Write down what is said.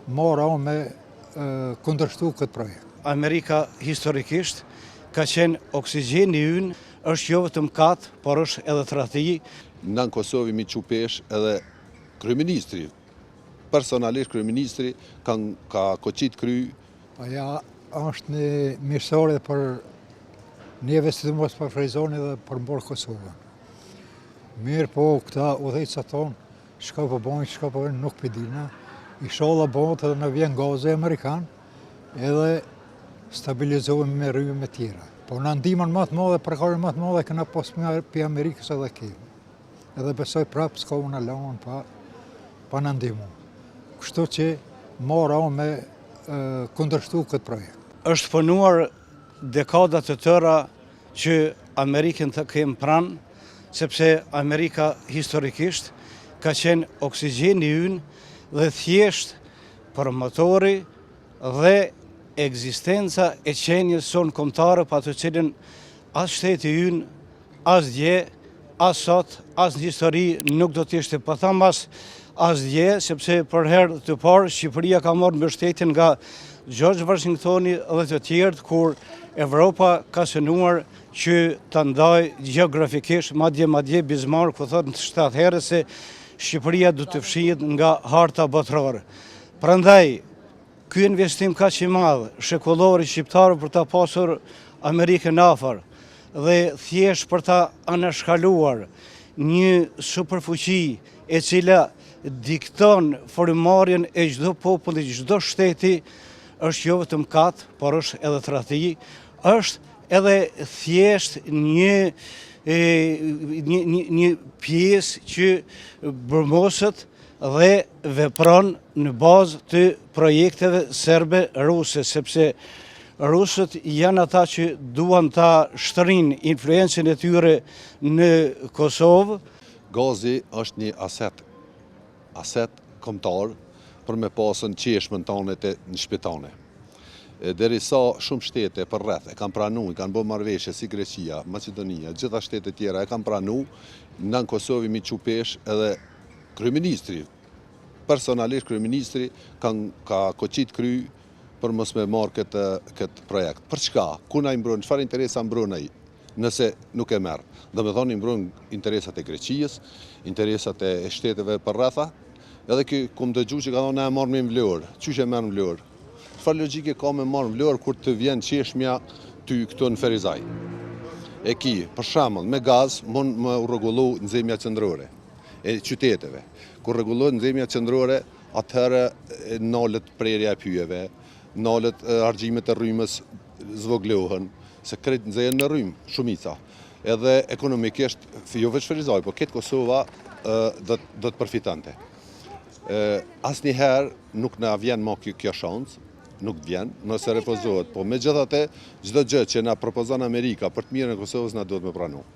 mora me kundërshtu këtë projekt. Amerika historikisht ka qenë oksigjeni ynë, është jo vetëm katë, por është edhe tradhti. Në Kosovë mi qupesh edhe kryeministri, personalisht kryeministri ka koqit kry. Aja është një mirësore për neve si të mos për Frejzoni dhe për mborë Kosovën. Mirë po këta udhëheqësat tonë, shka po bojnë, shka po bojnë, nuk pëdina. I sholla bojnë edhe në vjen gaze Amerikan, edhe stabilizohen me rrymë e tjera. Po në ndimën më të madhe, përkarën më të madhe, këna posë për Amerikës edhe kemë. Edhe besoj prapë s'ka unë alon pa në ndimu. Kështu që mora me kundërshtu këtë projekt. Është punuar dekadat të tëra që Amerikën të kemë pranë, sepse Amerika historikisht ka qenë oksigjeni ynë dhe thjesht promotori dhe ekzistenca e qenjes sonë kombëtare, pa të cilën as shteti ynë, as dje, as sot, as në histori nuk do t'ishte, pa tham as dje, sepse për herë të parë Shqipëria ka marrë mbështetjen nga George Washingtoni dhe të tjerë, kur Evropa ka synuar që të ndaj gjeografikisht, madje Bismarck ku thotë 7 herë se Shqipëria du të fshihet nga harta botërore. Prandaj, ky investim ka që madhë, shekullori shqiptarë për ta pasur Amerikën afër dhe thjesht për ta anashkaluar një superfuqi e cila dikton formarrjen e çdo populli, çdo shteti, është jo vetëm katë, por është edhe tradhti, është edhe thjesht një pjesë që burmosët dhe vepron në bazë të projekteve serbe-ruse, sepse rusët janë ata që duan ta shtrin influencën e tyre në Kosovë. Gazi është një aset kombëtar për me pasën qeshmën tonë në shpitane. Derisa shumë shtete për rreth e kanë pranu, i kanë bërë marrëveshje si Greqia, Macedonia, gjitha shtetet tjera e kanë pranu, në Kosovë mi qupesh edhe kryeministri, personalisht kryeministri ka koqit kry për mos me marrë këtë projekt. Për çka? Ku na i mbron? Çfarë interesa mbron ai? Nëse nuk e merr. Do me thonë i mbron interesat e Greqisë, interesat e shteteve për rretha, edhe ky kum dëgju që ka thonë na e marrëm në Vlorë. Çysh e merr në Vlorë? Çfarë logjike ka me marrë në Vlorë kur të vjen qeshmja ty këtu në Ferizaj? E ki, për shembull, me gaz mund më rregullu nxemja qendrore e qyteteve. Kur rregullohet nxemja qendrore, atëherë nalet prerja e pyjeve, nalet argjimet e rrymës zvoglohen, se krejt nxehen në rrymë, shumica. Edhe ekonomikisht, jo veç Ferizaj, po këtë Kosova do të përfitante. Asnjëherë nuk na vjen më kjo shans, nuk vjen, nëse refuzohet, po megjithatë çdo gjë që na propozon Amerika për të mirën e Kosovës na duhet me pranu.